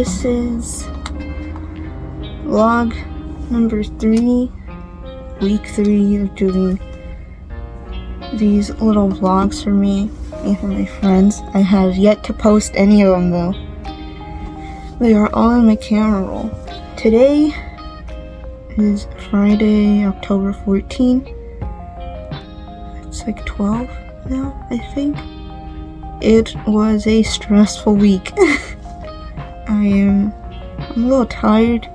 this is vlog number 3, week 3 of doing these little vlogs for me and for my friends. I have yet to post any of them though. They are all in my camera roll. Today is Friday, October 14th. It's like 12 now, I think. It was a stressful week. I'm a little tired.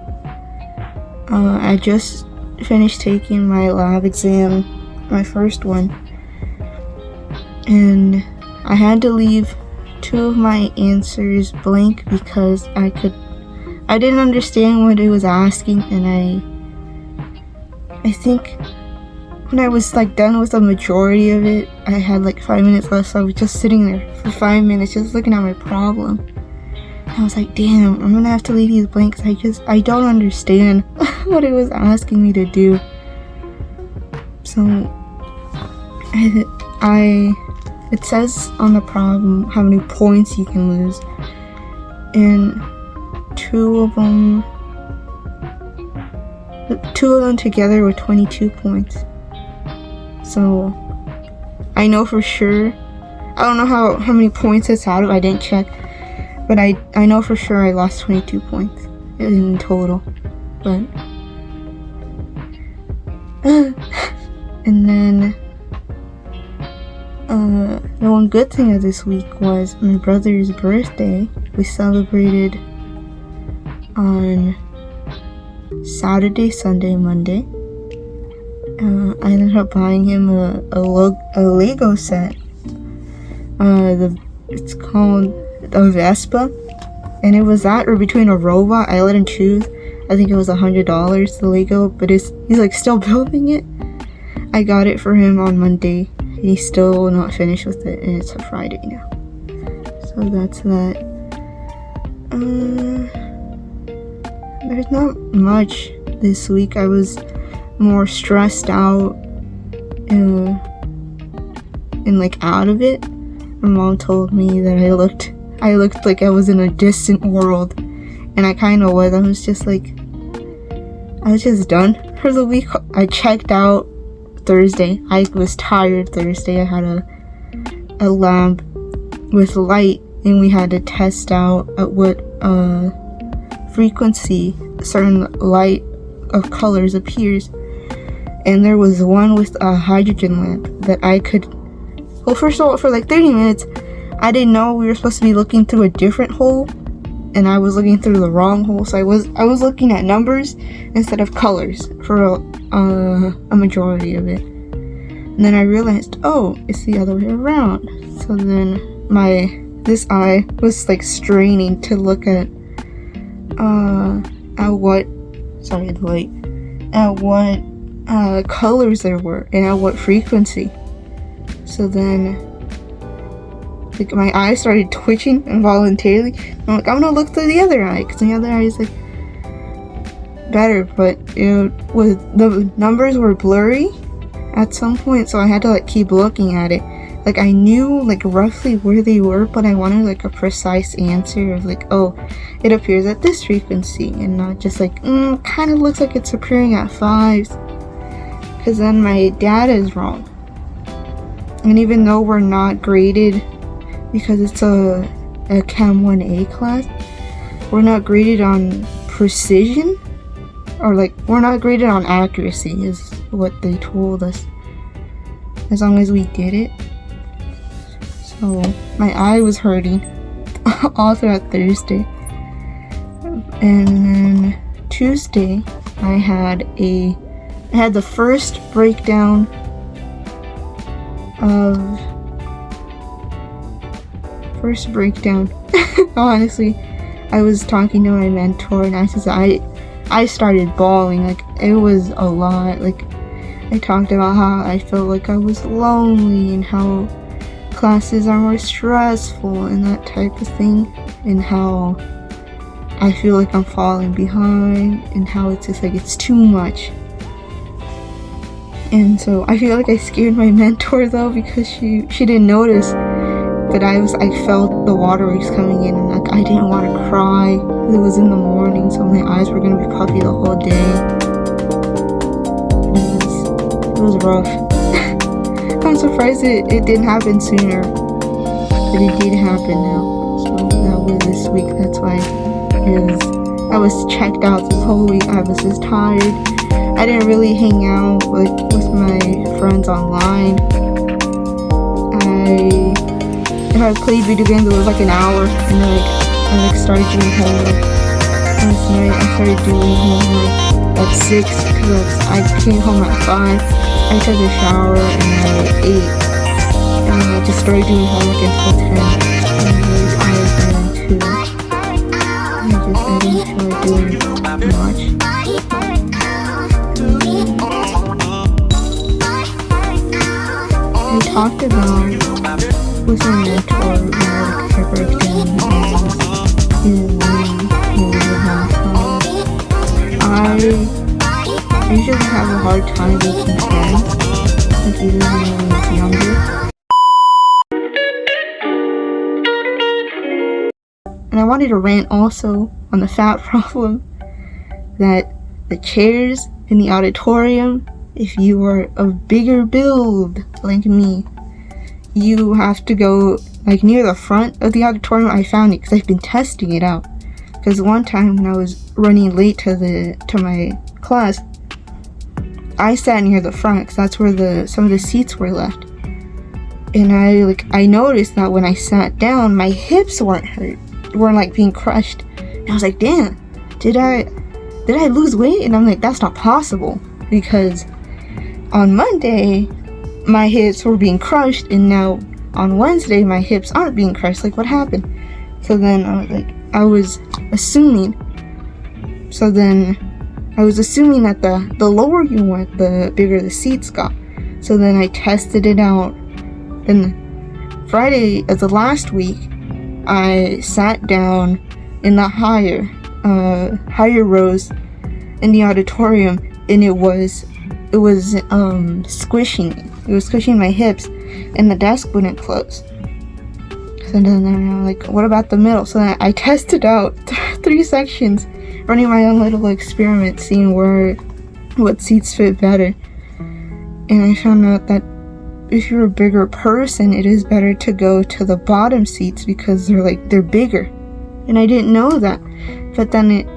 I just finished taking my lab exam, my first one, and I had to leave 2 of my answers blank because I didn't understand what it was asking, and I think when I was like done with the majority of it, I had like 5 minutes left, so I was just sitting there for 5 minutes just looking at my problem. And I was like, damn, I'm gonna have to leave these blanks. I don't understand what it was asking me to do. So it says on the problem how many points you can lose, and two of them together were 22 points. So I know for sure, I don't know how many points it's out of, I didn't check, but I know for sure I lost 22 points in total. But and then the one good thing of this week was my brother's birthday. We celebrated on Saturday, Sunday, Monday. I ended up buying him a Lego set. It's called a Vespa, and it was that or between a robot. I let him choose. I think it was $100, the Lego, but he's like still building it. I got it for him on Monday. He's still not finished with it, and it's a Friday now. So that's that. There's not much this week. I was more stressed out and like out of it. My mom told me that I looked like I was in a distant world, and I kind of was. I was just done for the week. I checked out Thursday. I was tired Thursday. I had a lab with light, and we had to test out at what frequency certain light of colors appears. And there was one with a hydrogen lamp that I could, well, first of all, for like 30 minutes, I didn't know we were supposed to be looking through a different hole, and I was looking through the wrong hole. So I was looking at numbers instead of colors for a majority of it. And then I realized, oh, it's the other way around. So then this eye was like straining to look at what colors there were and at what frequency. So then like my eye started twitching involuntarily. I'm like, I'm gonna look through the other eye, because the other eye is like better, but the numbers were blurry at some point, so I had to like keep looking at it. Like I knew like roughly where they were, but I wanted like a precise answer of like, oh, it appears at this frequency, and not just like kind of looks like it's appearing at 5s, because then my data is wrong. And even though we're not graded, because it's a Chem 1A class, we're not graded on precision, or like we're not graded on accuracy is what they told us, as long as we did it. So my eye was hurting all throughout Thursday. And then Tuesday I had the first breakdown honestly. I was talking to my mentor, and I started bawling. Like it was a lot. Like I talked about how I felt like I was lonely, and how classes are more stressful and that type of thing, and how I feel like I'm falling behind, and how it's just like it's too much. And so I feel like I scared my mentor though, because she didn't notice, but I felt the water was coming in, and like I didn't want to cry. It was in the morning, so my eyes were gonna be puffy the whole day. It was rough. I'm surprised it didn't happen sooner, but it did happen now. So that was this week. That's why I was checked out this whole week. I was just tired. I didn't really hang out with my friends online. If I played video games, it was like an hour, and then I started doing homework. Last night I started doing homework at 6 because I came home at 5. I took a shower and I ate, and I just started doing homework until 10. And I was tired by then too. I didn't feel like doing much. I talked about with my mentor about her breakdown and I usually have a hard time making friends, like even when I was younger. And I wanted to rant also on the fat problem that the chairs in the auditorium, if you are of bigger build like me, you have to go like near the front of the auditorium. I found it because I've been testing it out. Because one time when I was running late to my class, I sat near the front because that's where some of the seats were left. And I noticed that when I sat down, my hips weren't like being crushed. And I was like, damn, did I lose weight? And I'm like, that's not possible, because on Monday my hips were being crushed, and now on Wednesday my hips aren't being crushed. Like, what happened? So then I was assuming that the lower you went, the bigger the seats got. So then I tested it out. Then Friday of the last week, I sat down in the higher rows in the auditorium, and it was squishing me. It was squishing my hips, and the desk wouldn't close. So then I'm like, what about the middle? So then I tested out 3 sections, running my own little experiment, seeing what seats fit better. And I found out that if you're a bigger person, it is better to go to the bottom seats because they're bigger. And I didn't know that. But then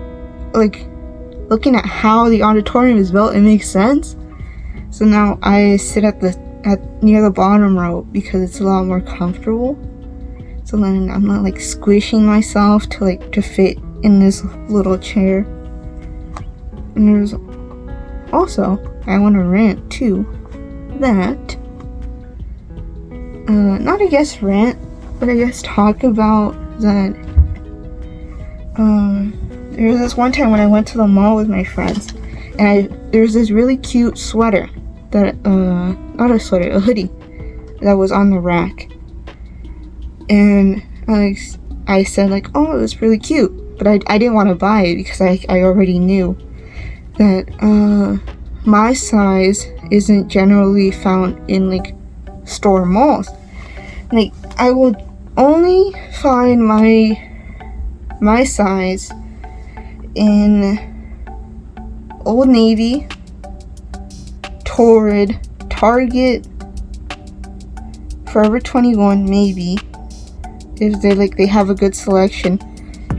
looking at how the auditorium is built, it makes sense. So now I sit near the bottom row because it's a lot more comfortable. So then I'm not squishing myself to fit in this little chair. And there's also, I want to rant too, that not I guess rant, but I guess talk about that. There was this one time when I went to the mall with my friends, and there's this really cute sweater that not a sweater, a hoodie that was on the rack, and I said oh, it was really cute, but I didn't want to buy it because I already knew that my size isn't generally found in store malls. I would only find my size in Old Navy, Torrid, Target, Forever 21 maybe, if they have a good selection,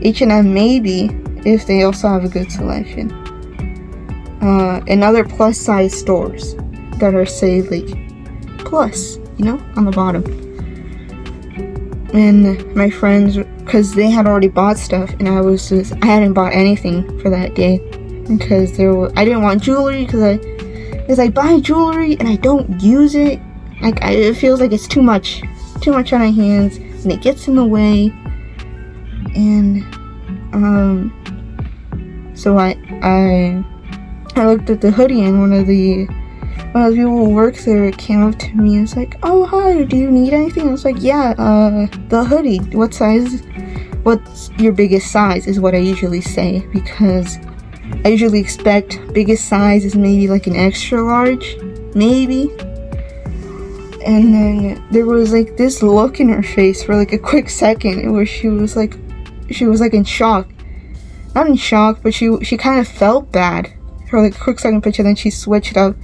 H&M maybe, if they also have a good selection, and other plus size stores that are say plus, on the bottom. And my friends, because they had already bought stuff, and I hadn't bought anything for that day because I didn't want jewelry because I buy jewelry and I don't use it. It feels like it's too much on my hands, and it gets in the way. And so I looked at the hoodie, and one of the people who works there came up to me and was like, "Oh, hi, do you need anything?" I was like, "Yeah, the hoodie, what size, what's your biggest size," is what I usually say, because I usually expect biggest size is maybe an extra large, maybe. And then there was this look in her face for a quick second where she was like in shock. Not in shock, but she kind of felt bad for like a quick second picture. Then she switched up,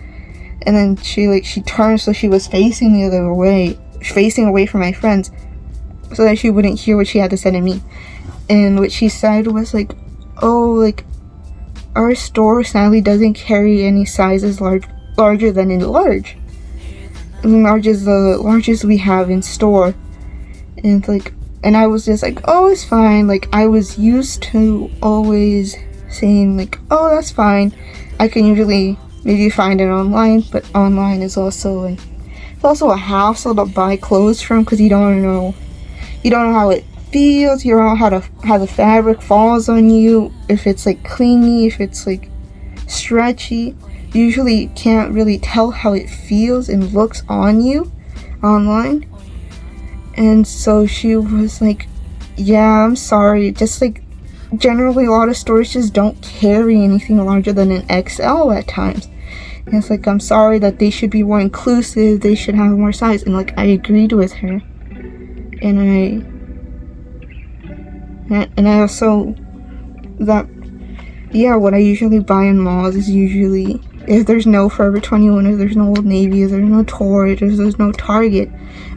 and then she turned so she was facing the other way, facing away from my friends, so that she wouldn't hear what she had to say to me. And what she said was like, oh, like, our store sadly doesn't carry any sizes larger than a large. And large is the largest we have in store. And like, and I was just like, oh, it's fine. Like, I was used to always saying like, oh, that's fine. I can usually maybe find it online, but online is also like, it's also a hassle to buy clothes from, because you don't know how it feels, you don't know how the fabric falls on you, if it's like clingy, if it's like stretchy. You usually can't really tell how it feels and looks on you online. And so she was like, yeah, I'm sorry, just like generally a lot of stores just don't carry anything larger than an XL at times. And it's like, I'm sorry, that they should be more inclusive, they should have more size. And like, I agreed with her. And I also, that, yeah, what I usually buy in malls is usually, if there's no Forever 21, if there's no Old Navy, if there's no Torrid, if there's no Target,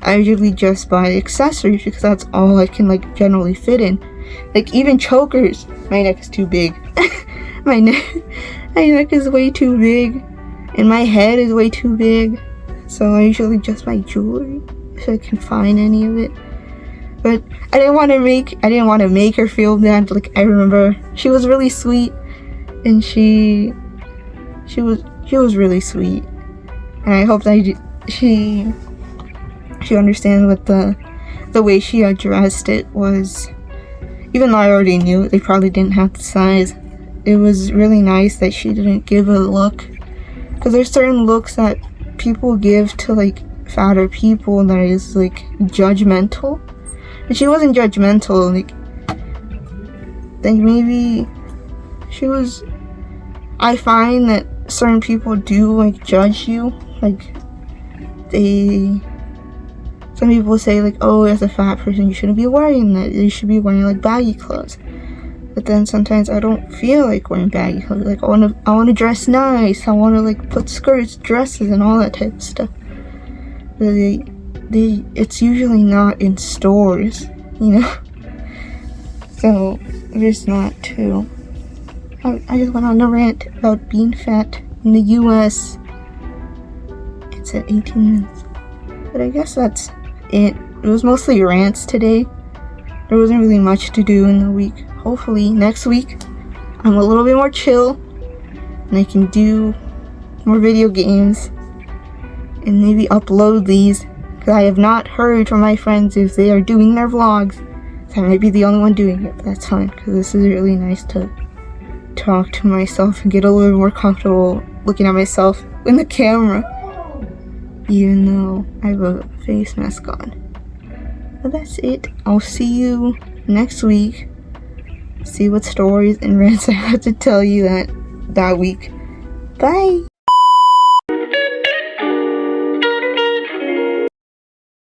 I usually just buy accessories, because that's all I can like generally fit in. Like, even chokers, my neck is too big. my neck is way too big, and my head is way too big. So I usually just buy jewelry if I can find any of it. But I didn't want to make her feel bad. Like, I remember she was really sweet, and she was really sweet, and I hope that she understands what the way she addressed it was. Even though I already knew it, they probably didn't have the size. It was really nice that she didn't give a look, because there's certain looks that people give to like fatter people that is like judgmental. And she wasn't judgmental. Like maybe she was. I find that certain people do like judge you. Like, some people say like, oh, as a fat person you shouldn't be wearing that, you should be wearing like baggy clothes. But then sometimes I don't feel like wearing baggy clothes. Like, I want to dress nice, I want to like put skirts, dresses, and all that type of stuff. But it's usually not in stores, you know. So there's not too. I just went on a rant about being fat in the US. It's at 18 minutes. But I guess that's it. It was mostly rants today. There wasn't really much to do in the week. Hopefully next week I'm a little bit more chill, and I can do more video games and maybe upload these, because I have not heard from my friends if they are doing their vlogs. So I might be the only one doing it, but that's fine, because this is really nice to talk to myself and get a little more comfortable looking at myself in the camera, even though I have a face mask on. But that's it. I'll see you next week. See what stories and rants I have to tell you that week. Bye!